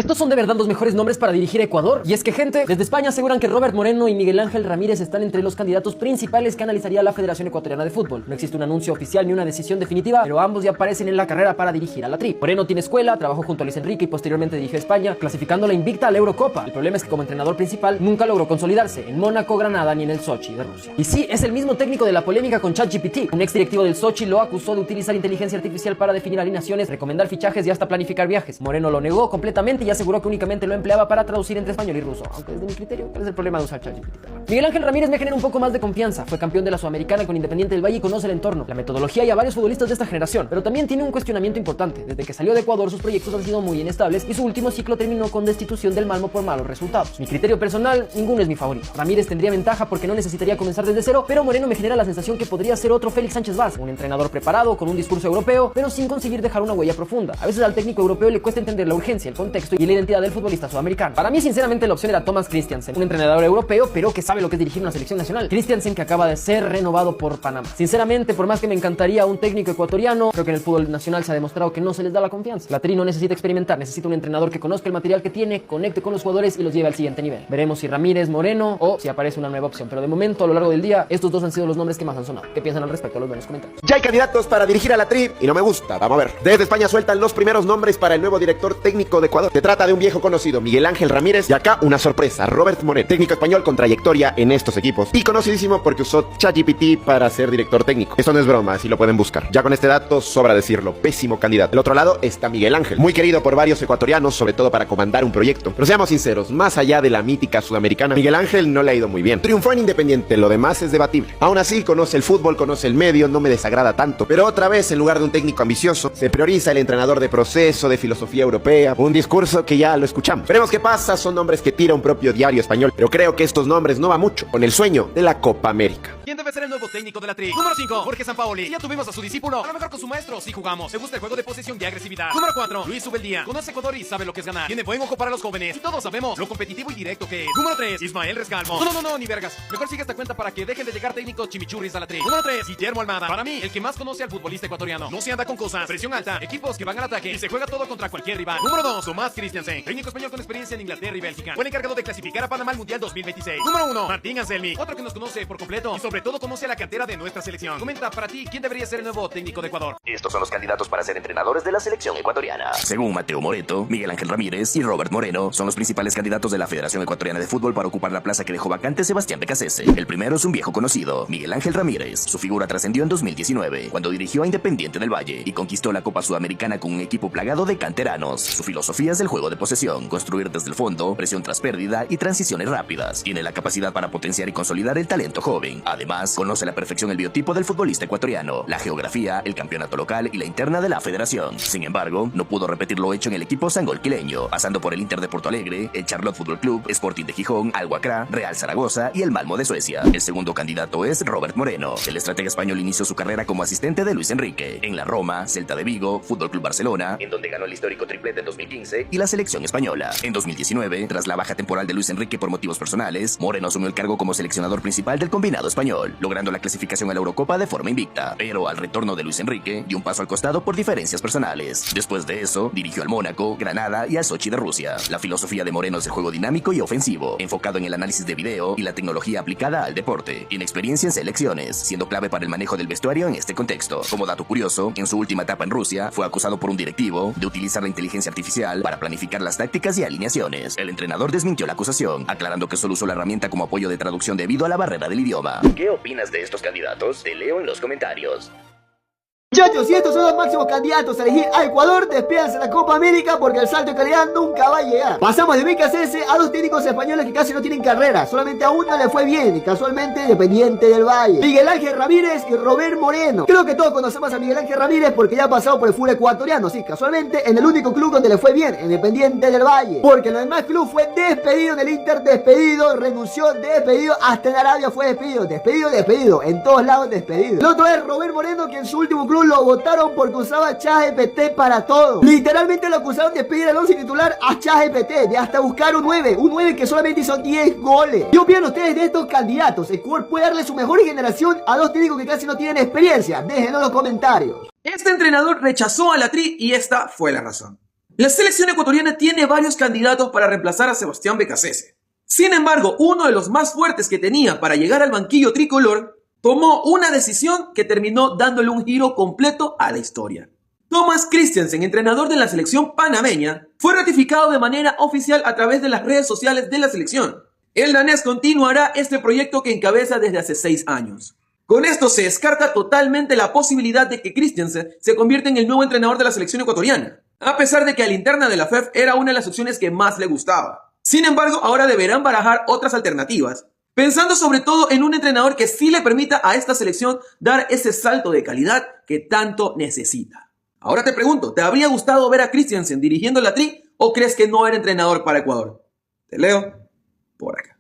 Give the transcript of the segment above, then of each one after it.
Estos son de verdad los mejores nombres para dirigir a Ecuador. Y es que, gente, desde España aseguran que Robert Moreno y Miguel Ángel Ramírez están entre los candidatos principales que analizaría la Federación Ecuatoriana de Fútbol. No existe un anuncio oficial ni una decisión definitiva, pero ambos ya aparecen en la carrera para dirigir a la Tri. Moreno tiene escuela, trabajó junto a Luis Enrique y posteriormente dirigió a España, clasificándola invicta a la Eurocopa. El problema es que como entrenador principal nunca logró consolidarse en Mónaco, Granada ni en el Sochi de Rusia. Y sí, es el mismo técnico de la polémica con ChatGPT. Un ex directivo del Sochi lo acusó de utilizar inteligencia artificial para definir alineaciones, recomendar fichajes y hasta planificar viajes. Moreno lo negó completamente y aseguró que únicamente lo empleaba para traducir entre español y ruso, aunque desde mi criterio, ¿cuál es el problema de usar ChatGPT? Miguel Ángel Ramírez me genera un poco más de confianza. Fue campeón de la Sudamericana con Independiente del Valle y conoce el entorno, la metodología y a varios futbolistas de esta generación, pero también tiene un cuestionamiento importante. Desde que salió de Ecuador sus proyectos han sido muy inestables y su último ciclo terminó con destitución del Malmo por malos resultados. Mi criterio personal, ninguno es mi favorito. Ramírez tendría ventaja porque no necesitaría comenzar desde cero, pero Moreno me genera la sensación que podría ser otro Félix Sánchez Vaz, un entrenador preparado, con un discurso europeo, pero sin conseguir dejar una huella profunda. A veces al técnico europeo le cuesta entender la urgencia, el contexto y la identidad del futbolista sudamericano. Para mí, sinceramente, la opción era Thomas Christiansen, un entrenador europeo, pero que sabe lo que es dirigir una selección nacional. Christiansen, que acaba de ser renovado por Panamá. Sinceramente, por más que me encantaría un técnico ecuatoriano, creo que en el fútbol nacional se ha demostrado que no se les da la confianza. La Tri no necesita experimentar, necesita un entrenador que conozca el material que tiene, conecte con los jugadores y los lleve al siguiente nivel. Veremos si Ramírez, Moreno o si aparece una nueva opción, pero de momento, a lo largo del día, estos dos han sido los nombres que más han sonado. ¿Qué piensan al respecto? Los buenos comentarios. Ya hay candidatos para dirigir a la Tri y no me gusta, vamos a ver. Desde España sueltan los primeros nombres para el nuevo director técnico de Ecuador. Se trata de un viejo conocido, Miguel Ángel Ramírez, y acá una sorpresa, Robert Moreno, técnico español con trayectoria en estos equipos y conocidísimo porque usó ChatGPT para ser director técnico. Esto no es broma, así lo pueden buscar. Ya con este dato sobra decirlo, pésimo candidato. Del otro lado está Miguel Ángel, muy querido por varios ecuatorianos, sobre todo para comandar un proyecto. Pero seamos sinceros, más allá de la mítica sudamericana, Miguel Ángel no le ha ido muy bien. Triunfó en Independiente, lo demás es debatible. Aún así, conoce el fútbol, conoce el medio, no me desagrada tanto. Pero otra vez, en lugar de un técnico ambicioso, se prioriza el entrenador de proceso, de filosofía europea, un discurso que ya lo escuchamos. Veremos qué pasa, son nombres que tira un propio diario español, pero creo que estos nombres no van mucho con el sueño de la Copa América. ¿Quién debe ser el nuevo técnico de la Tri? Número 5, Jorge Sampaoli. Ya tuvimos a su discípulo, a lo mejor con su maestro sí jugamos. Le gusta el juego de posesión y agresividad. Número 4, Luis Ubeldía. Conoce Ecuador y sabe lo que es ganar. Tiene buen ojo para los jóvenes y todos sabemos lo competitivo y directo que es. Número 3, Ismael Rescalvo. No, ni vergas. Mejor sigue esta cuenta para que dejen de llegar técnicos chimichurris a la Tri. Número 3, Guillermo Almada. Para mí, el que más conoce al futbolista ecuatoriano. No se anda con cosas. Presión alta, equipos que van al ataque y se juega todo contra cualquier rival. Número 2, Tomás Christiansen. Técnico español con experiencia en Inglaterra y Bélgica. Fue el encargado de clasificar a Panamá al Mundial 2026. Número 1, Martín Anselmi. Otro que nos conoce por completo y sobre todo conoce a la cantera de nuestra selección. Comenta para ti quién debería ser el nuevo técnico de Ecuador. Estos son los candidatos para ser entrenadores de la selección ecuatoriana. Según Mateo Moreto, Miguel Ángel Ramírez y Robert Moreno son los principales candidatos de la Federación Ecuatoriana de Fútbol para ocupar la plaza que dejó vacante Sebastián Becasese. El primero es un viejo conocido, Miguel Ángel Ramírez. Su figura trascendió en 2019, cuando dirigió a Independiente del Valle y conquistó la Copa Sudamericana con un equipo plagado de canteranos. Su filosofía es el juego de posesión, construir desde el fondo, presión tras pérdida y transiciones rápidas. Tiene la capacidad para potenciar y consolidar el talento joven. Además, conoce a la perfección el biotipo del futbolista ecuatoriano, la geografía, el campeonato local y la interna de la federación. Sin embargo, no pudo repetir lo hecho en el equipo sangolquileño, pasando por el Inter de Porto Alegre, el Charlotte Fútbol Club, Sporting de Gijón, Al Wakrah, Real Zaragoza y el Malmo de Suecia. El segundo candidato es Robert Moreno. El estratega español inició su carrera como asistente de Luis Enrique en la Roma, Celta de Vigo, Fútbol Club Barcelona, en donde ganó el histórico triplete en 2015 y la selección española. En 2019, tras la baja temporal de Luis Enrique por motivos personales, Moreno asumió el cargo como seleccionador principal del combinado español, logrando la clasificación a la Eurocopa de forma invicta. Pero al retorno de Luis Enrique, dio un paso al costado por diferencias personales. Después de eso, dirigió al Mónaco, Granada y al Sochi de Rusia. La filosofía de Moreno es el juego dinámico y ofensivo, enfocado en el análisis de video y la tecnología aplicada al deporte. Tiene experiencia en selecciones, siendo clave para el manejo del vestuario en este contexto. Como dato curioso, en su última etapa en Rusia, fue acusado por un directivo de utilizar la inteligencia artificial para planificar las tácticas y alineaciones. El entrenador desmintió la acusación, aclarando que solo usó la herramienta como apoyo de traducción debido a la barrera del idioma. ¿Qué opinas de estos candidatos? Te leo en los comentarios. Muchachos, y estos son los máximos candidatos a elegir a Ecuador, despídanse de la Copa América porque el salto de calidad nunca va a llegar. Pasamos de Becasese a dos técnicos españoles que casi no tienen carrera, solamente a uno le fue bien y casualmente Independiente del Valle. Miguel Ángel Ramírez y Robert Moreno. Creo que todos conocemos a Miguel Ángel Ramírez porque ya ha pasado por el fútbol ecuatoriano, sí, casualmente en el único club donde le fue bien, Independiente del Valle. Porque en los demás clubes fue despedido, en el Inter despedido, renunció, despedido, hasta en Arabia fue despedido, en todos lados despedido. El otro es Robert Moreno, que en su último club lo votaron porque usaba ChatGPT para todo. Literalmente lo acusaron de pedir al 11 titular a ChatGPT, de hasta buscar un 9 que solamente hizo 10 goles. ¿Qué opinan ustedes de estos candidatos? Ecuador puede darle su mejor generación a dos técnicos que casi no tienen experiencia. Déjenlo en los comentarios. Este entrenador rechazó a la Tri y esta fue la razón. La selección ecuatoriana tiene varios candidatos para reemplazar a Sebastián Becasese. Sin embargo, uno de los más fuertes que tenía para llegar al banquillo tricolor tomó una decisión que terminó dándole un giro completo a la historia. Thomas Christiansen, entrenador de la selección panameña, fue ratificado de manera oficial a través de las redes sociales de la selección. El danés continuará este proyecto que encabeza desde hace 6 años. Con esto se descarta totalmente la posibilidad de que Christiansen se convierta en el nuevo entrenador de la selección ecuatoriana, a pesar de que a la interna de la FEF era una de las opciones que más le gustaba. Sin embargo, ahora deberán barajar otras alternativas, pensando sobre todo en un entrenador que sí le permita a esta selección dar ese salto de calidad que tanto necesita. Ahora te pregunto, ¿te habría gustado ver a Christiansen dirigiendo la Tri o crees que no era entrenador para Ecuador? Te leo por acá.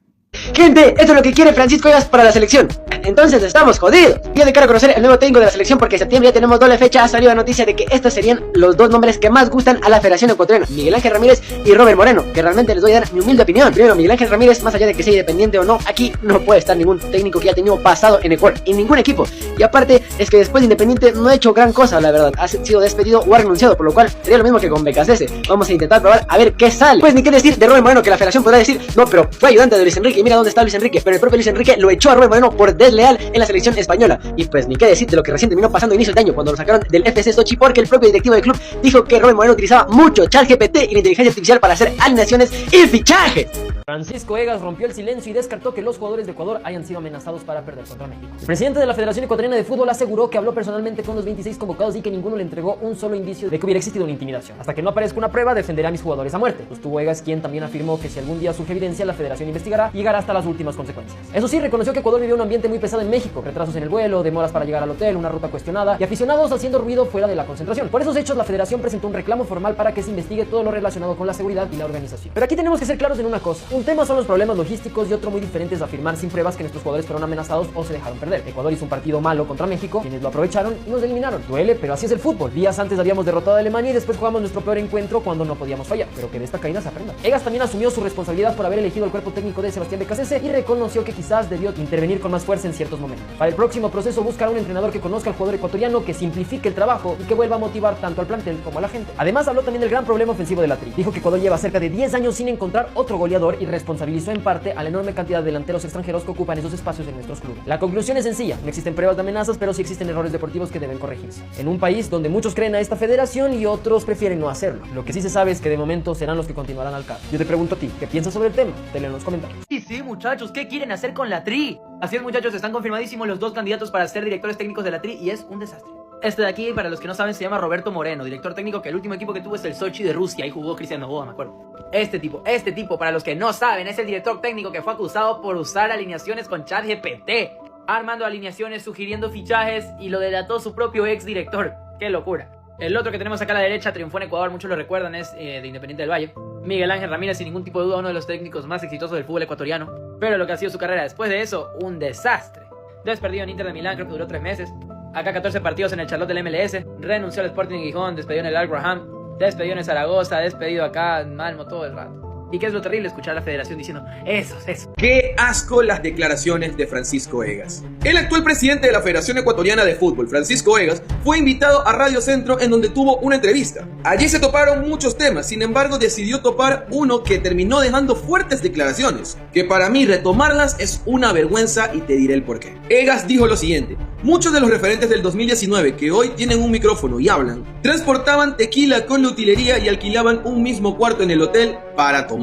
Gente, esto es lo que quiere Francisco Egas para la selección. Entonces estamos jodidos. Ya de cara a conocer el nuevo técnico de la selección, porque en septiembre ya tenemos doble fecha. Ha salido la noticia de que estos serían los dos nombres que más gustan a la Federación Ecuatoriana: Miguel Ángel Ramírez y Robert Moreno, que realmente les voy a dar mi humilde opinión. Primero, Miguel Ángel Ramírez, más allá de que sea independiente o no, aquí no puede estar ningún técnico que haya tenido pasado en Ecuador, en ningún equipo. Y aparte, es que después de Independiente no ha hecho gran cosa, la verdad. Ha sido despedido o ha renunciado, por lo cual sería lo mismo que con Becasese. Vamos a intentar probar a ver qué sale. Pues ni qué decir de Robert Moreno, que la Federación podrá decir, no, pero fue ayudante de Luis Enrique y mira dónde está Luis Enrique. Pero el propio Luis Enrique lo echó a Robert Moreno por desleal en la selección española. Y pues ni qué decir de lo que recién terminó pasando a inicio de año, cuando lo sacaron del FC Sochi, porque el propio directivo del club dijo que Robert Moreno utilizaba mucho ChatGPT y la inteligencia artificial para hacer alineaciones y fichajes. Francisco Egas rompió el silencio y descartó que los jugadores de Ecuador hayan sido amenazados para perder contra México. El presidente de la Federación Ecuatoriana de Fútbol aseguró que habló personalmente con los 26 convocados y que ninguno le entregó un solo indicio de que hubiera existido una intimidación. Hasta que no aparezca una prueba, defenderé a mis jugadores a muerte. Sostuvo Egas, quien también afirmó que si algún día surge evidencia, la Federación investigará y llegará hasta las últimas consecuencias. Eso sí, reconoció que Ecuador vivió un ambiente muy pesado en México: retrasos en el vuelo, demoras para llegar al hotel, una ruta cuestionada y aficionados haciendo ruido fuera de la concentración. Por esos hechos, la Federación presentó un reclamo formal para que se investigue todo lo relacionado con la seguridad y la organización. Pero aquí tenemos que ser claros en una cosa: un tema son los problemas logísticos y otro muy diferente es afirmar sin pruebas que nuestros jugadores fueron amenazados o se dejaron perder. Ecuador hizo un partido malo contra México, quienes lo aprovecharon y nos eliminaron. Duele, pero así es el fútbol. Días antes habíamos derrotado a Alemania y después jugamos nuestro peor encuentro cuando no podíamos fallar. Pero que de esta caída se aprenda. Egas también asumió su responsabilidad por haber elegido el cuerpo técnico de Sebastián Becasese y reconoció que quizás debió intervenir con más fuerza en ciertos momentos. Para el próximo proceso buscará un entrenador que conozca al jugador ecuatoriano, que simplifique el trabajo y que vuelva a motivar tanto al plantel como a la gente. Además, habló también del gran problema ofensivo de la Tri. Dijo que Ecuador lleva cerca de 10 años sin encontrar otro goleador y responsabilizó en parte a la enorme cantidad de delanteros extranjeros que ocupan esos espacios en nuestros clubes. La conclusión es sencilla: no existen pruebas de amenazas, pero sí existen errores deportivos que deben corregirse. En un país donde muchos creen a esta federación y otros prefieren no hacerlo. Lo que sí se sabe es que de momento serán los que continuarán al cargo. Yo te pregunto a ti, ¿qué piensas sobre el tema? Te leo en los comentarios. Sí, muchachos, ¿qué quieren hacer con la Tri? Así es, muchachos, están confirmadísimos los dos candidatos para ser directores técnicos de la Tri y es un desastre. Este de aquí, para los que no saben, se llama Roberto Moreno, director técnico, que el último equipo que tuvo es el Sochi de Rusia. Ahí jugó Cristian Novoa, me acuerdo. Este tipo, para los que no saben, es el director técnico que fue acusado por usar alineaciones con ChatGPT, armando alineaciones, sugiriendo fichajes, y lo delató su propio ex director. ¡Qué locura! El otro que tenemos acá a la derecha triunfó en Ecuador, muchos lo recuerdan, es de Independiente del Valle. Miguel Ángel Ramírez, sin ningún tipo de duda, uno de los técnicos más exitosos del fútbol ecuatoriano. Pero lo que ha sido su carrera después de eso, un desastre. Desperdido en Inter de Milán, creo que duró 3 meses. Acá 14 partidos en el Charlotte del MLS. Renunció al Sporting de Gijón, despedido en el Al Graham, despedido en el Zaragoza, despedido acá en Malmo todo el rato. ¿Y qué es lo terrible? Escuchar a la federación diciendo eso. ¡Qué asco las declaraciones de Francisco Egas! El actual presidente de la Federación Ecuatoriana de Fútbol, Francisco Egas, fue invitado a Radio Centro, en donde tuvo una entrevista. Allí se toparon muchos temas, sin embargo decidió topar uno que terminó dejando fuertes declaraciones, que para mí retomarlas es una vergüenza y te diré el porqué. Egas dijo lo siguiente: muchos de los referentes del 2019 que hoy tienen un micrófono y hablan, transportaban tequila con la utilería y alquilaban un mismo cuarto en el hotel para tomar.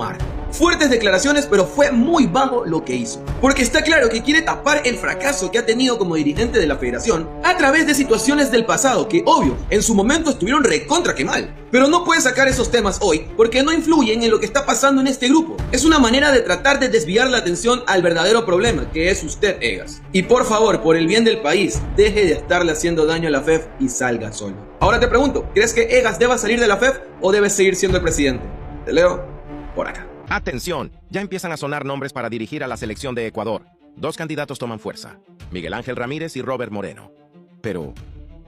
Fuertes declaraciones, pero fue muy bajo lo que hizo, porque está claro que quiere tapar el fracaso que ha tenido como dirigente de la federación a través de situaciones del pasado que, obvio, en su momento estuvieron recontra que mal, pero no puede sacar esos temas hoy porque no influyen en lo que está pasando en este grupo. Es una manera de tratar de desviar la atención al verdadero problema, que es usted, Egas. Y por favor, por el bien del país, deje de estarle haciendo daño a la FEF y salga solo. Ahora te pregunto, ¿crees que Egas deba salir de la FEF o debe seguir siendo el presidente? Te leo por acá. Atención, ya empiezan a sonar nombres para dirigir a la selección de Ecuador. 2 candidatos toman fuerza: Miguel Ángel Ramírez y Robert Moreno. Pero,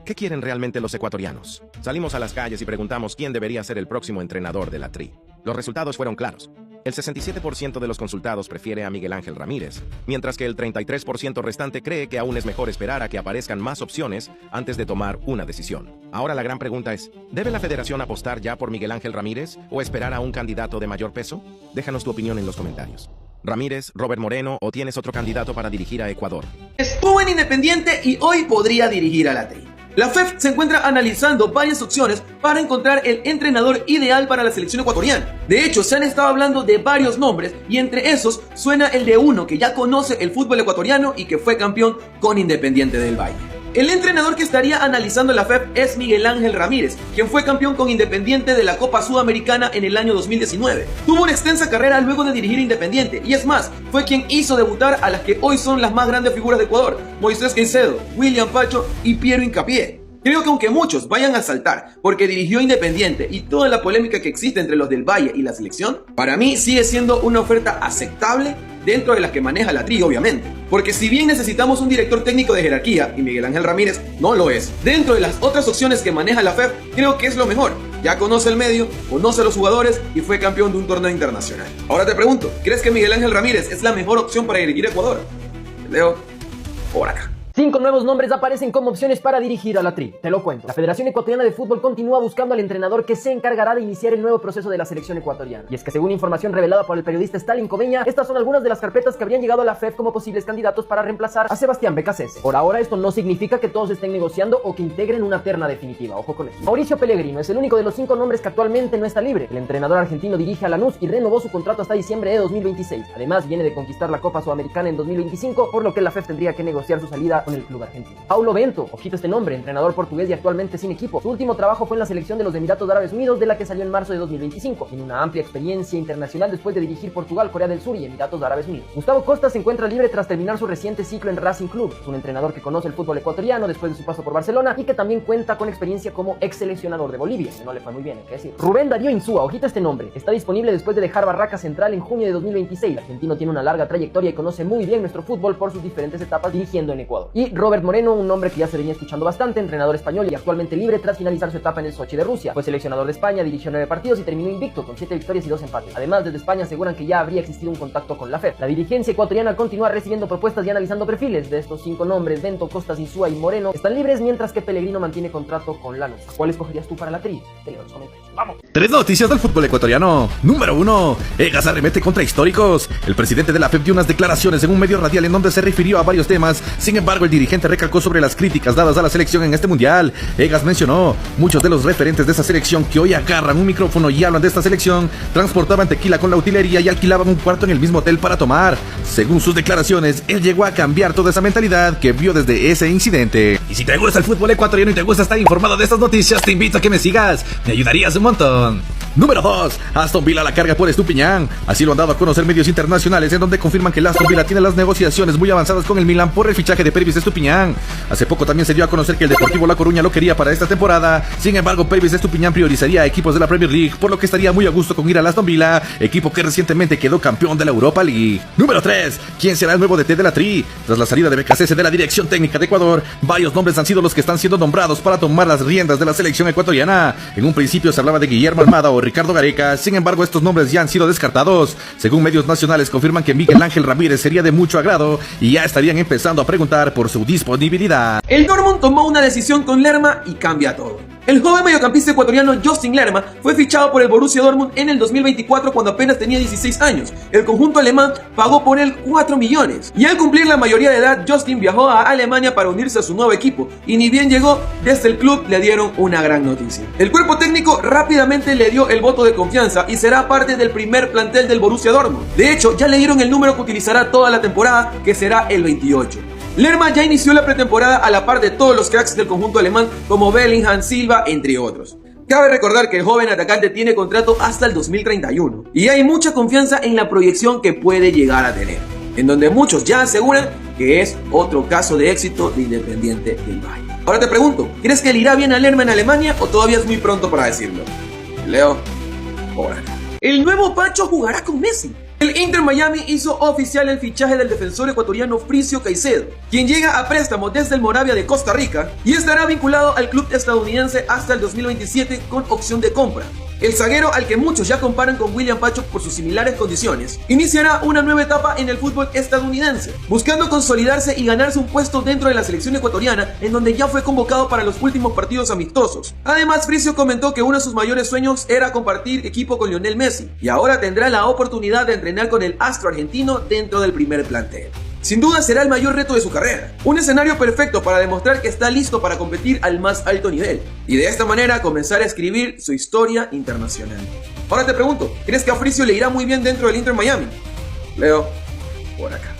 ¿qué quieren realmente los ecuatorianos? Salimos a las calles y preguntamos quién debería ser el próximo entrenador de la Tri. Los resultados fueron claros. El 67% de los consultados prefiere a Miguel Ángel Ramírez, mientras que el 33% restante cree que aún es mejor esperar a que aparezcan más opciones antes de tomar una decisión. Ahora la gran pregunta es, ¿debe la federación apostar ya por Miguel Ángel Ramírez o esperar a un candidato de mayor peso? Déjanos tu opinión en los comentarios. ¿Ramírez, Robert Moreno o tienes otro candidato para dirigir a Ecuador? Estuvo en Independiente y hoy podría dirigir a la TRI. La FEF se encuentra analizando varias opciones para encontrar el entrenador ideal para la selección ecuatoriana. De hecho, se han estado hablando de varios nombres y entre esos suena el de uno que ya conoce el fútbol ecuatoriano y que fue campeón con Independiente del Valle. El entrenador que estaría analizando la FEF es Miguel Ángel Ramírez, quien fue campeón con Independiente de la Copa Sudamericana en el año 2019. Tuvo una extensa carrera luego de dirigir Independiente y es más, fue quien hizo debutar a las que hoy son las más grandes figuras de Ecuador, Moisés Caicedo, William Pacho y Piero Hincapié. Creo que aunque muchos vayan a saltar porque dirigió Independiente y toda la polémica que existe entre los del Valle y la selección, para mí sigue siendo una oferta aceptable dentro de las que maneja la TRI, obviamente. Porque si bien necesitamos un director técnico de jerarquía, y Miguel Ángel Ramírez no lo es, dentro de las otras opciones que maneja la FEF, creo que es lo mejor. Ya conoce el medio, conoce a los jugadores y fue campeón de un torneo internacional. Ahora te pregunto, ¿crees que Miguel Ángel Ramírez es la mejor opción para dirigir a Ecuador? Leo, por acá. 5 nuevos nombres aparecen como opciones para dirigir a la TRI. Te lo cuento. La Federación Ecuatoriana de Fútbol continúa buscando al entrenador que se encargará de iniciar el nuevo proceso de la selección ecuatoriana. Y es que según información revelada por el periodista Stalin Coveña, estas son algunas de las carpetas que habrían llegado a la FEF como posibles candidatos para reemplazar a Sebastián Becasese. Por ahora esto no significa que todos estén negociando o que integren una terna definitiva. Ojo con eso. Mauricio Pellegrino es el único de los 5 nombres que actualmente no está libre. El entrenador argentino dirige a Lanús y renovó su contrato hasta diciembre de 2026. Además viene de conquistar la Copa Sudamericana en 2025, por lo que la FEF tendría que negociar su salida con el club argentino. Paulo Bento, ojito este nombre, entrenador portugués y actualmente sin equipo. Su último trabajo fue en la selección de los Emiratos Árabes Unidos, de la que salió en marzo de 2025. Tiene una amplia experiencia internacional después de dirigir Portugal, Corea del Sur y Emiratos Árabes Unidos. Gustavo Costa se encuentra libre tras terminar su reciente ciclo en Racing Club. Es un entrenador que conoce el fútbol ecuatoriano después de su paso por Barcelona y que también cuenta con experiencia como ex seleccionador de Bolivia, que no le fue muy bien, hay que decir. Rubén Darío Insúa, ojito este nombre, está disponible después de dejar Barraca Central en junio de 2026. El argentino tiene una larga trayectoria y conoce muy bien nuestro fútbol por sus diferentes etapas dirigiendo en Ecuador. Y Robert Moreno, un nombre que ya se venía escuchando bastante, entrenador español y actualmente libre tras finalizar su etapa en el Sochi de Rusia. Fue seleccionador de España, dirigió 9 partidos y terminó invicto con 7 victorias y 2 empates. Además, desde España aseguran que ya habría existido un contacto con la FEF. La dirigencia ecuatoriana continúa recibiendo propuestas y analizando perfiles. De estos 5 nombres, Bento, Costas, Insúa y Moreno están libres, mientras que Pellegrino mantiene contrato con Lanús. ¿Cuál escogerías tú para la TRI? Te leo en los comentarios. ¡Vamos! 3 noticias del fútbol ecuatoriano. Número 1. Egas arremete contra históricos. El presidente de la FEF dio unas declaraciones en un medio radial en donde se refirió a varios temas. Sin embargo, el dirigente recalcó sobre las críticas dadas a la selección en este mundial. Egas mencionó, muchos de los referentes de esa selección que hoy agarran un micrófono y hablan de esta selección, transportaban tequila con la utilería y alquilaban un cuarto en el mismo hotel para tomar. Según sus declaraciones, él llegó a cambiar toda esa mentalidad que vio desde ese incidente. Y si te gusta el fútbol ecuatoriano y te gusta estar informado de estas noticias, te invito a que me sigas. Me ayudarías un montón. Número 2. Aston Villa la carga por Estupiñán. Así lo han dado a conocer medios internacionales, en donde confirman que el Aston Villa tiene las negociaciones muy avanzadas con el Milan por el fichaje de Pervis Estupiñán. Hace poco también se dio a conocer que el Deportivo La Coruña lo quería para esta temporada. Sin embargo, Pervis Estupiñán priorizaría a equipos de la Premier League, por lo que estaría muy a gusto con ir al Aston Villa, equipo que recientemente quedó campeón de la Europa League. Número 3. ¿Quién será el nuevo DT de la TRI? Tras la salida de Becasese de la dirección técnica de Ecuador, varios nombres han sido los que están siendo nombrados para tomar las riendas de la selección ecuatoriana. En un principio se hablaba de Guillermo Almada o Ricardo Gareca, sin embargo estos nombres ya han sido descartados. Según medios nacionales confirman que Miguel Ángel Ramírez sería de mucho agrado y ya estarían empezando a preguntar por su disponibilidad. El Dortmund tomó una decisión con Lerma y cambia todo. El joven mediocampista ecuatoriano Justin Lerma fue fichado por el Borussia Dortmund en el 2024 cuando apenas tenía 16 años. El conjunto alemán pagó por él 4 millones. Y al cumplir la mayoría de edad, Justin viajó a Alemania para unirse a su nuevo equipo. Y ni bien llegó, desde el club le dieron una gran noticia. El cuerpo técnico rápidamente le dio el voto de confianza y será parte del primer plantel del Borussia Dortmund. De hecho, ya le dieron el número que utilizará toda la temporada, que será el 28. Lerma ya inició la pretemporada a la par de todos los cracks del conjunto alemán como Bellingham, Silva, entre otros. Cabe recordar que el joven atacante tiene contrato hasta el 2031 y hay mucha confianza en la proyección que puede llegar a tener, en donde muchos ya aseguran que es otro caso de éxito de Independiente del Valle. Ahora te pregunto, ¿crees que le irá bien a Lerma en Alemania o todavía es muy pronto para decirlo? Leo, por acá. El nuevo Pacho jugará con Messi. El Inter Miami hizo oficial el fichaje del defensor ecuatoriano Fricio Caicedo, quien llega a préstamo desde el Moravia de Costa Rica y estará vinculado al club estadounidense hasta el 2027 con opción de compra. El zaguero, al que muchos ya comparan con William Pacho por sus similares condiciones, iniciará una nueva etapa en el fútbol estadounidense, buscando consolidarse y ganarse un puesto dentro de la selección ecuatoriana, en donde ya fue convocado para los últimos partidos amistosos. Además, Friccio comentó que uno de sus mayores sueños era compartir equipo con Lionel Messi, y ahora tendrá la oportunidad de entrenar con el astro argentino dentro del primer plantel. Sin duda será el mayor reto de su carrera, un escenario perfecto para demostrar que está listo para competir al más alto nivel, y de esta manera comenzar a escribir su historia internacional. Ahora te pregunto, ¿crees que a Friccio le irá muy bien dentro del Inter Miami? Leo, por acá.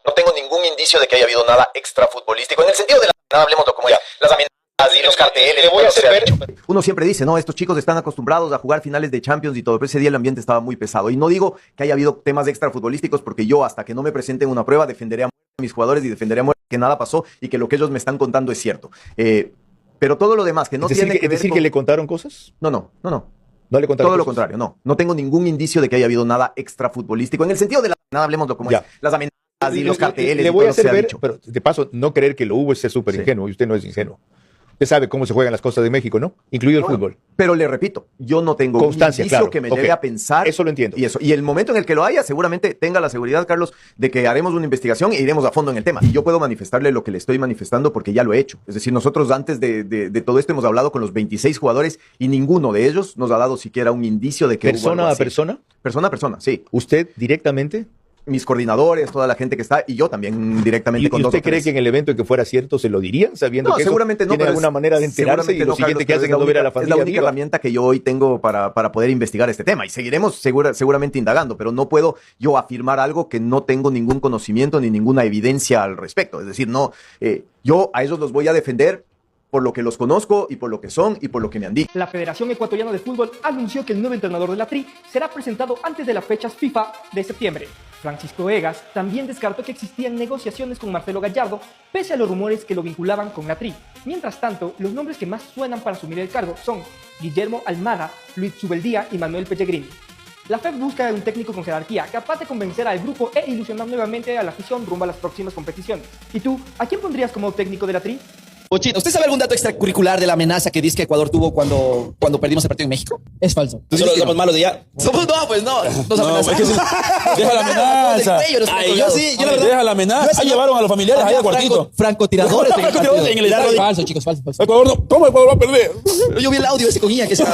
No tengo ningún indicio de que haya habido nada extrafutbolístico, en el sentido de nada, hablemoslo como ya, las amenazas y los carteles. Le voy a hacer ver. Uno siempre dice, no, estos chicos están acostumbrados a jugar finales de Champions y todo, pero ese día el ambiente estaba muy pesado. Y no digo que haya habido temas extrafutbolísticos, porque yo, hasta que no me presenten una prueba, defenderé a mis jugadores y defenderé a muerte que nada pasó y que lo que ellos me están contando es cierto. Pero todo lo demás que no tiene que ver con... que le contaron cosas. No le contaron todo cosas. Lo contrario, no tengo ningún indicio de que haya habido nada extrafutbolístico en el sentido de nada, hablemoslo como es, las amenazas y los carteles. Le voy a hacer ver, pero de paso, no creer que lo hubo es ser súper ingenuo, y usted no es ingenuo. Usted sabe cómo se juegan las cosas de México, ¿no? Incluido el fútbol. Pero le repito, yo no tengo constancia, un indicio que me lleve a pensar. Eso lo entiendo. Y el momento en el que lo haya, seguramente tenga la seguridad, Carlos, de que haremos una investigación e iremos a fondo en el tema. Y yo puedo manifestarle lo que le estoy manifestando porque ya lo he hecho. Es decir, nosotros antes de todo esto hemos hablado con los 26 jugadores y ninguno de ellos nos ha dado siquiera un indicio de que ¿Persona hubo algo a así. persona? Persona a persona, sí. ¿Usted directamente? Mis coordinadores, toda la gente que está, y yo también directamente con ¿Y dos usted o tres. cree que en el evento en que fuera cierto se lo dirían, sabiendo que seguramente eso no, tiene alguna manera de enterarse y lo siguiente que hacen es no ver a la familia? Es la única herramienta que yo hoy tengo para poder investigar este tema, y seguiremos seguramente indagando, pero no puedo yo afirmar algo que no tengo ningún conocimiento ni ninguna evidencia al respecto. Es decir, yo a ellos los voy a defender por lo que los conozco y por lo que son y por lo que me han dicho. La Federación Ecuatoriana de Fútbol anunció que el nuevo entrenador de la TRI será presentado antes de las fechas FIFA de septiembre. Francisco Egas también descartó que existían negociaciones con Marcelo Gallardo, pese a los rumores que lo vinculaban con la TRI. Mientras tanto, los nombres que más suenan para asumir el cargo son Guillermo Almada, Luis Subeldía y Manuel Pellegrini. La FEF busca un técnico con jerarquía, capaz de convencer al grupo e ilusionar nuevamente a la afición rumbo a las próximas competiciones. ¿Y tú, a quién pondrías como técnico de la TRI? Pochito, ¿usted sabe algún dato extracurricular de la amenaza que dice que Ecuador tuvo cuando perdimos el partido en México? Es falso. ¿Nosotros somos malos de ya? No, pues no. Nos amenazamos. Deja la amenaza. Ay, yo sí, yo la verdad. Deja la amenaza. Ahí llevaron a los familiares ahí al cuartito. Francotiradores en el estadio. Falso, chicos, falso. Ecuador no. ¿Cómo Ecuador va a perder? Yo vi el audio ese con Iña que se...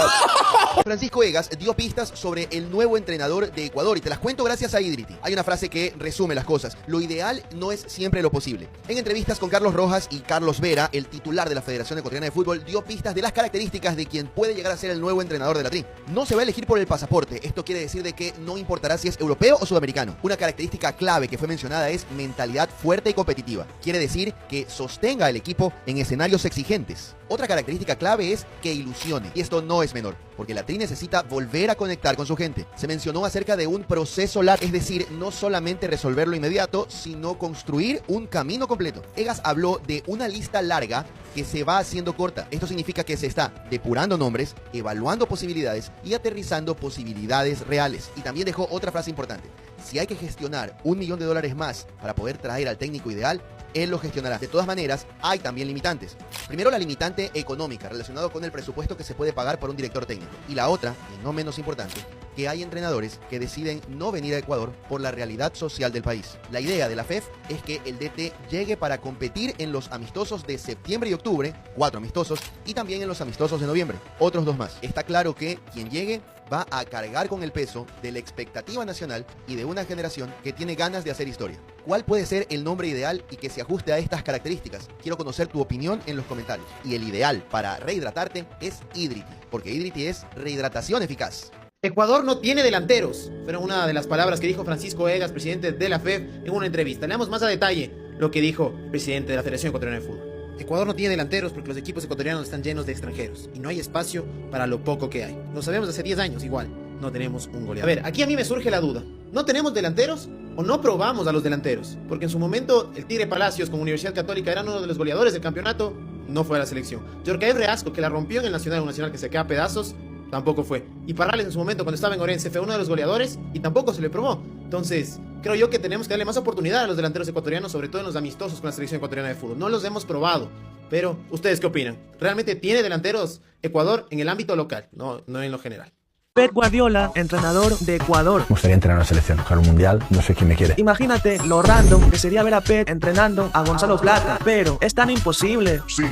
Francisco Egas dio pistas sobre el nuevo entrenador de Ecuador y te las cuento gracias a Idriti. Hay una frase que resume las cosas. Lo ideal no es siempre lo posible. En entrevistas con Carlos Rojas y Carlos Vera, el titular de la Federación Ecuatoriana de Fútbol, dio pistas de las características de quien puede llegar a ser el nuevo entrenador de la TRI. No se va a elegir por el pasaporte. Esto quiere decir de que no importará si es europeo o sudamericano. Una característica clave que fue mencionada es mentalidad fuerte y competitiva. Quiere decir que sostenga al equipo en escenarios exigentes. Otra característica clave es que ilusione. Y esto no es menor, porque la TRI necesita volver a conectar con su gente. Se mencionó acerca de un proceso largo, es decir, no solamente resolver lo inmediato, sino construir un camino completo. Egas habló de una lista larga que se va haciendo corta. Esto significa que se está depurando nombres, evaluando posibilidades y aterrizando posibilidades reales. Y también dejó otra frase importante. Si hay que gestionar $1 millón más para poder traer al técnico ideal, él lo gestionará. De todas maneras, hay también limitantes. Primero, la limitante económica, relacionado con el presupuesto que se puede pagar por un director técnico. Y la otra, y no menos importante, que hay entrenadores que deciden no venir a Ecuador por la realidad social del país. La idea de la FEF es que el DT llegue para competir en los amistosos de septiembre y octubre, 4 amistosos, y también en los amistosos de noviembre, otros 2 más. Está claro que quien llegue va a cargar con el peso de la expectativa nacional y de una generación que tiene ganas de hacer historia. ¿Cuál puede ser el nombre ideal y que se ajuste a estas características? Quiero conocer tu opinión en los comentarios. Y el ideal para rehidratarte es Idriti, porque Idriti es rehidratación eficaz. Ecuador no tiene delanteros. Fueron una de las palabras que dijo Francisco Egas, presidente de la FEF, en una entrevista. Leamos más a detalle lo que dijo el presidente de la Federación Ecuatoriana de Fútbol. Ecuador no tiene delanteros porque los equipos ecuatorianos están llenos de extranjeros y no hay espacio para lo poco que hay. Lo sabemos hace 10 años igual. No tenemos un goleador. A ver, aquí a mí me surge la duda. ¿No tenemos delanteros o no probamos a los delanteros? Porque en su momento el Tigre Palacios con Universidad Católica era uno de los goleadores del campeonato, no fue a la selección. Yorcaev Reasco, que la rompió en el Nacional, un Nacional que se queda a pedazos, tampoco fue. Y Parrales en su momento cuando estaba en Orense fue uno de los goleadores y tampoco se le probó. Entonces, creo yo que tenemos que darle más oportunidad a los delanteros ecuatorianos, sobre todo en los amistosos con la selección ecuatoriana de fútbol. No los hemos probado. Pero, ¿ustedes qué opinan? ¿Realmente tiene delanteros Ecuador en el ámbito local? No en lo general. Pep Guardiola, entrenador de Ecuador. Me gustaría entrenar a la selección, jugar un mundial, no sé quién me quiere. Imagínate lo random que sería ver a Pep entrenando a Gonzalo Plata, pero es tan imposible. Sí.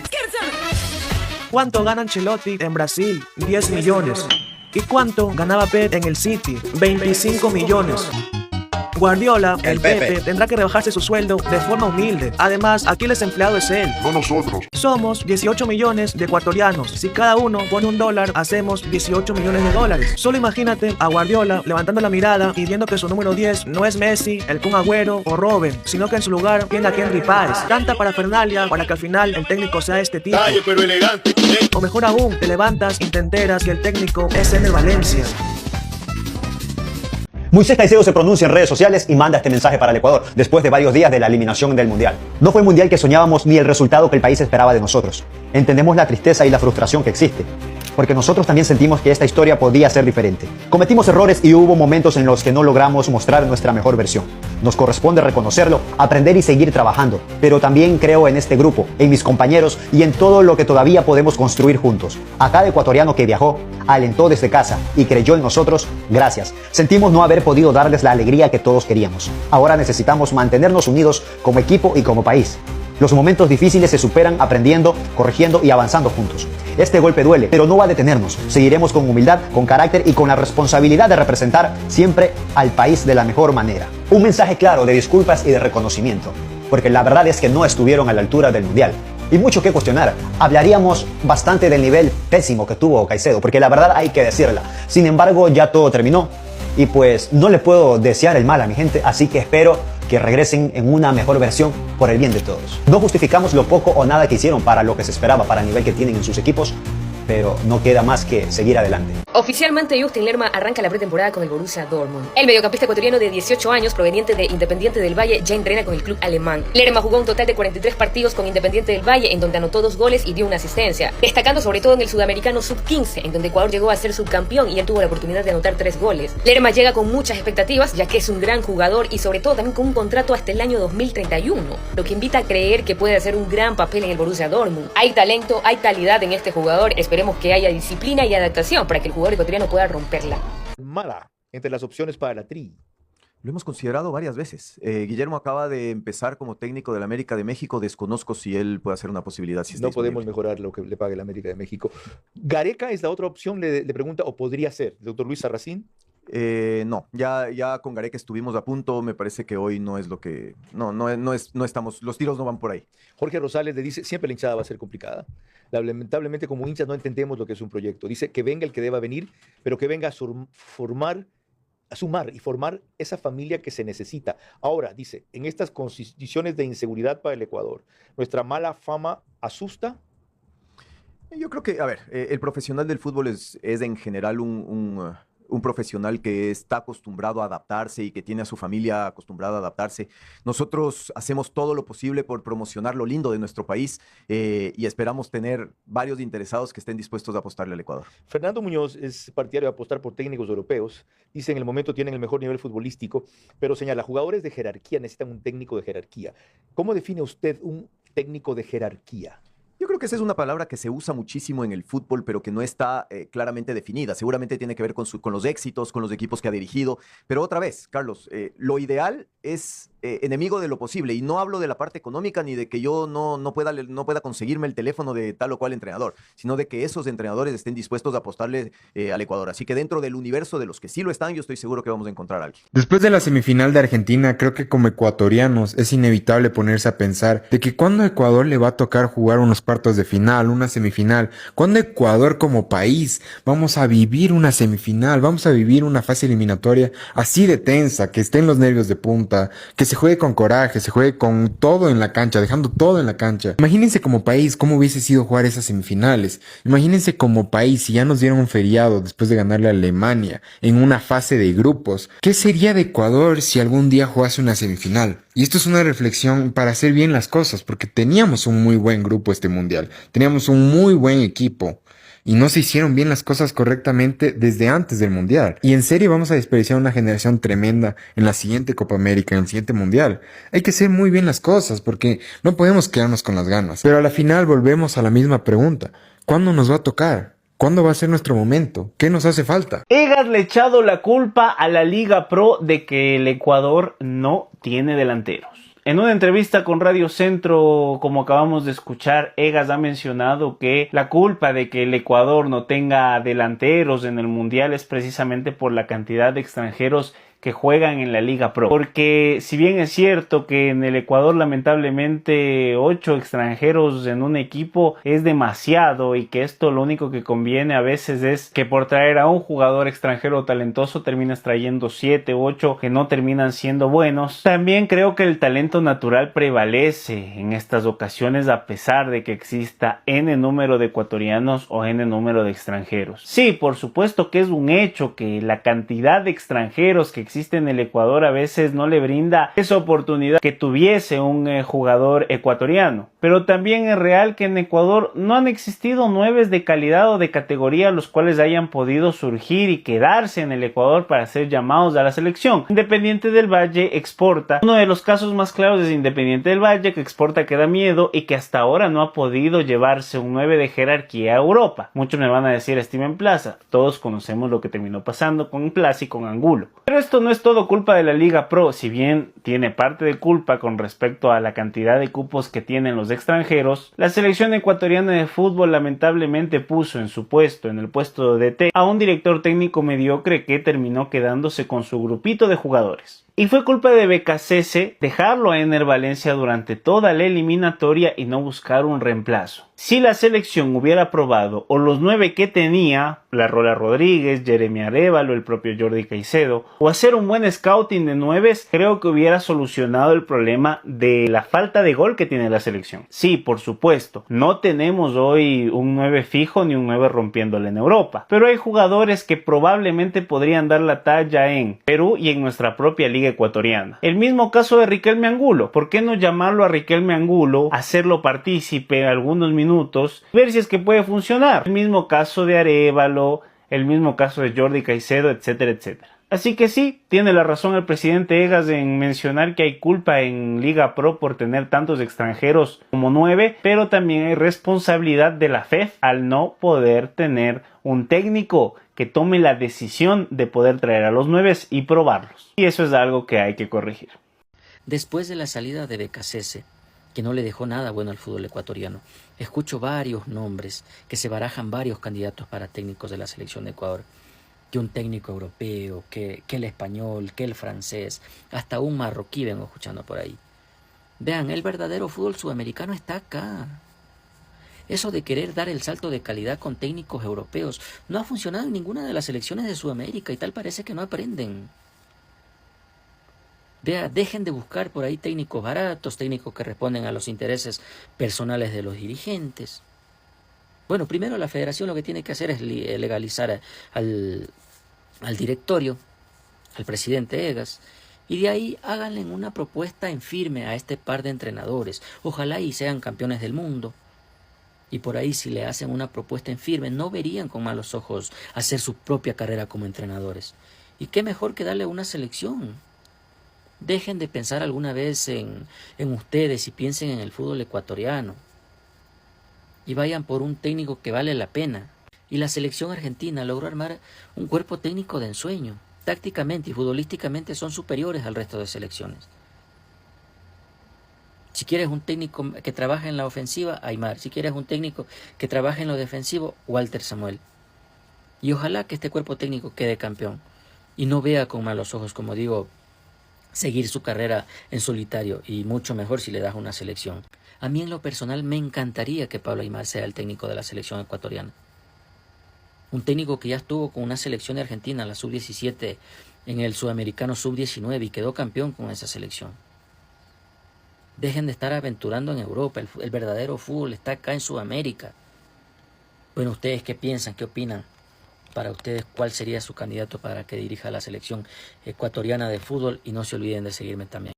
¿Cuánto gana Ancelotti en Brasil? 10 millones. ¿Y cuánto ganaba Pep en el City? 25 millones. Guardiola, el Pepe, tendrá que rebajarse su sueldo de forma humilde. Además, aquí el desempleado es él, no nosotros. Somos 18 millones de ecuatorianos. Si cada uno pone $1, hacemos 18 millones de dólares. Solo imagínate a Guardiola levantando la mirada y viendo que su número 10 no es Messi, el Kun Agüero o Robben, sino que en su lugar tiene a Henry Páez. Tanta parafernalia para que al final el técnico sea este tipo. Calle, pero elegante. O mejor aún, te levantas y te enteras que el técnico es Ener Valencia. Moisés Caicedo se pronuncia en redes sociales y manda este mensaje para el Ecuador después de varios días de la eliminación del Mundial. No fue el Mundial que soñábamos ni el resultado que el país esperaba de nosotros. Entendemos la tristeza y la frustración que existe, porque nosotros también sentimos que esta historia podía ser diferente. Cometimos errores y hubo momentos en los que no logramos mostrar nuestra mejor versión. Nos corresponde reconocerlo, aprender y seguir trabajando, pero también creo en este grupo, en mis compañeros y en todo lo que todavía podemos construir juntos. A cada ecuatoriano que viajó, alentó desde casa y creyó en nosotros, gracias. Sentimos no haber podido darles la alegría que todos queríamos. Ahora necesitamos mantenernos unidos como equipo y como país. Los momentos difíciles se superan aprendiendo, corrigiendo y avanzando juntos. Este golpe duele, pero no va a detenernos. Seguiremos con humildad, con carácter y con la responsabilidad de representar siempre al país de la mejor manera. Un mensaje claro de disculpas y de reconocimiento, porque la verdad es que no estuvieron a la altura del Mundial. Y mucho que cuestionar. Hablaríamos bastante del nivel pésimo que tuvo Caicedo, porque la verdad hay que decirla. Sin embargo, ya todo terminó. Y pues no le puedo desear el mal a mi gente, así que espero que regresen en una mejor versión por el bien de todos. No justificamos lo poco o nada que hicieron para lo que se esperaba, para el nivel que tienen en sus equipos, pero no queda más que seguir adelante. Oficialmente, Justin Lerma arranca la pretemporada con el Borussia Dortmund. El mediocampista ecuatoriano de 18 años, proveniente de Independiente del Valle, ya entrena con el club alemán. Lerma jugó un total de 43 partidos con Independiente del Valle, en donde anotó 2 goles y dio una asistencia, destacando sobre todo en el Sudamericano Sub-15, en donde Ecuador llegó a ser subcampeón y él tuvo la oportunidad de anotar 3 goles. Lerma llega con muchas expectativas, ya que es un gran jugador y sobre todo también con un contrato hasta el año 2031, lo que invita a creer que puede hacer un gran papel en el Borussia Dortmund. Hay talento, hay calidad en este jugador, esperemos que haya disciplina y adaptación para que el jugador ecuatoriano pueda romperla. Mala entre las opciones para la Tri. Lo hemos considerado varias veces. Guillermo acaba de empezar como técnico del América de México. Desconozco si él puede ser una posibilidad. Si no podemos mejorar lo que le pague el América de México. Gareca es la otra opción, le pregunta, o podría ser, doctor Luis Sarracín. No, ya con Gareca estuvimos a punto. Me parece que hoy no es lo que... No estamos... Los tiros no van por ahí. Jorge Rosales le dice, siempre la hinchada va a ser complicada. Lamentablemente como hinchas no entendemos lo que es un proyecto. Dice que venga el que deba venir, pero que venga a sumar y formar esa familia que se necesita. Ahora, dice, en estas condiciones de inseguridad para el Ecuador, ¿nuestra mala fama asusta? Yo creo que, a ver, el profesional del fútbol es en general un profesional que está acostumbrado a adaptarse y que tiene a su familia acostumbrada a adaptarse. Nosotros hacemos todo lo posible por promocionar lo lindo de nuestro país y esperamos tener varios interesados que estén dispuestos a apostarle al Ecuador. Fernando Muñoz es partidario de apostar por técnicos europeos. Dice en el momento tienen el mejor nivel futbolístico, pero señala, jugadores de jerarquía necesitan un técnico de jerarquía. ¿Cómo define usted un técnico de jerarquía? Yo creo que esa es una palabra que se usa muchísimo en el fútbol, pero que no está claramente definida. Seguramente tiene que ver con los éxitos, con los equipos que ha dirigido. Pero otra vez, Carlos, lo ideal es enemigo de lo posible. Y no hablo de la parte económica ni de que yo no pueda conseguirme el teléfono de tal o cual entrenador, sino de que esos entrenadores estén dispuestos a apostarle al Ecuador. Así que dentro del universo de los que sí lo están, yo estoy seguro que vamos a encontrar a alguien. Después de la semifinal de Argentina, creo que como ecuatorianos es inevitable ponerse a pensar de que cuando a Ecuador le va a tocar jugar unos cuartos de final, una semifinal, cuando Ecuador como país vamos a vivir una semifinal, vamos a vivir una fase eliminatoria así de tensa, que estén los nervios de punta, que se juegue con coraje, se juegue con todo en la cancha, dejando todo en la cancha. Imagínense como país cómo hubiese sido jugar esas semifinales. Imagínense como país si ya nos dieron un feriado después de ganarle a Alemania en una fase de grupos. ¿Qué sería de Ecuador si algún día jugase una semifinal? Y esto es una reflexión para hacer bien las cosas, porque teníamos un muy buen grupo este mundial, teníamos un muy buen equipo y no se hicieron bien las cosas correctamente desde antes del mundial. Y en serio vamos a desperdiciar una generación tremenda en la siguiente Copa América, en el siguiente mundial. Hay que hacer muy bien las cosas porque no podemos quedarnos con las ganas. Pero a la final volvemos a la misma pregunta: ¿cuándo nos va a tocar? ¿Cuándo va a ser nuestro momento? ¿Qué nos hace falta? Egas le ha echado la culpa a la Liga Pro de que el Ecuador no tiene delanteros. En una entrevista con Radio Centro, como acabamos de escuchar, Egas ha mencionado que la culpa de que el Ecuador no tenga delanteros en el Mundial es precisamente por la cantidad de extranjeros que juegan en la Liga Pro. Porque si bien es cierto que en el Ecuador lamentablemente 8 extranjeros en un equipo es demasiado y que esto lo único que conviene a veces es que por traer a un jugador extranjero talentoso terminas trayendo 7 u 8 que no terminan siendo buenos. También creo que el talento natural prevalece en estas ocasiones a pesar de que exista n número de ecuatorianos o n número de extranjeros. Sí, por supuesto que es un hecho que la cantidad de extranjeros que existe en el Ecuador a veces no le brinda esa oportunidad que tuviese un jugador ecuatoriano, pero también es real que en Ecuador no han existido 9 de calidad o de categoría los cuales hayan podido surgir y quedarse en el Ecuador para ser llamados a la selección. Independiente del Valle exporta, uno de los casos más claros es Independiente del Valle, que exporta que da miedo y que hasta ahora no ha podido llevarse un 9 de jerarquía a Europa. Muchos me van a decir Steven Plaza, todos conocemos lo que terminó pasando con Plaza y con Angulo, pero esto no es todo culpa de la Liga Pro, si bien tiene parte de culpa con respecto a la cantidad de cupos que tienen los extranjeros. La selección ecuatoriana de fútbol lamentablemente puso en su puesto, en el puesto de DT, a un director técnico mediocre que terminó quedándose con su grupito de jugadores. Y fue culpa de Becasese dejarlo a Ener Valencia durante toda la eliminatoria y no buscar un reemplazo. Si la selección hubiera probado o los 9 que tenía, la Rola Rodríguez, Jeremy Arévalo, el propio Jordi Caicedo, o hacer un buen scouting de 9, creo que hubiera solucionado el problema de la falta de gol que tiene la selección. Sí, por supuesto, no tenemos hoy un 9 fijo ni un 9 rompiéndole en Europa, pero hay jugadores que probablemente podrían dar la talla en Perú y en nuestra propia liga ecuatoriana. El mismo caso de Riquelme Angulo. ¿Por qué no llamarlo a Riquelme Angulo, hacerlo partícipe algunos minutos, ver si es que puede funcionar? El mismo caso de Arévalo, el mismo caso de Jordi Caicedo, etcétera, etcétera. Así que sí, tiene la razón el presidente Egas en mencionar que hay culpa en Liga Pro por tener tantos extranjeros como 9, pero también hay responsabilidad de la FEF al no poder tener un técnico que tome la decisión de poder traer a los 9 y probarlos. Y eso es algo que hay que corregir. Después de la salida de Becasese, que no le dejó nada bueno al fútbol ecuatoriano, escucho varios nombres, que se barajan varios candidatos para técnicos de la selección de Ecuador. Que un técnico europeo, que el español, que el francés, hasta un marroquí vengo escuchando por ahí. Vean, el verdadero fútbol sudamericano está acá. Eso de querer dar el salto de calidad con técnicos europeos no ha funcionado en ninguna de las selecciones de Sudamérica y tal parece que no aprenden. Vea, dejen de buscar por ahí técnicos baratos, técnicos que responden a los intereses personales de los dirigentes. Bueno, primero la federación lo que tiene que hacer es legalizar al directorio, al presidente Egas, y de ahí háganle una propuesta en firme a este par de entrenadores. Ojalá y sean campeones del mundo. Y por ahí si le hacen una propuesta en firme, no verían con malos ojos hacer su propia carrera como entrenadores. Y qué mejor que darle una selección. Dejen de pensar alguna vez en ustedes y piensen en el fútbol ecuatoriano. Y vayan por un técnico que vale la pena. Y la selección argentina logró armar un cuerpo técnico de ensueño. Tácticamente y futbolísticamente son superiores al resto de selecciones. Si quieres un técnico que trabaje en la ofensiva, Aymar. Si quieres un técnico que trabaje en lo defensivo, Walter Samuel. Y ojalá que este cuerpo técnico quede campeón. Y no vea con malos ojos, como digo, seguir su carrera en solitario. Y mucho mejor si le das una selección. A mí en lo personal me encantaría que Pablo Aymar sea el técnico de la selección ecuatoriana. Un técnico que ya estuvo con una selección de Argentina, la sub-17, en el sudamericano sub-19 y quedó campeón con esa selección. Dejen de estar aventurando en Europa, el verdadero fútbol está acá en Sudamérica. Bueno, ¿ustedes qué piensan? ¿Qué opinan? Para ustedes, ¿cuál sería su candidato para que dirija la selección ecuatoriana de fútbol? Y no se olviden de seguirme también.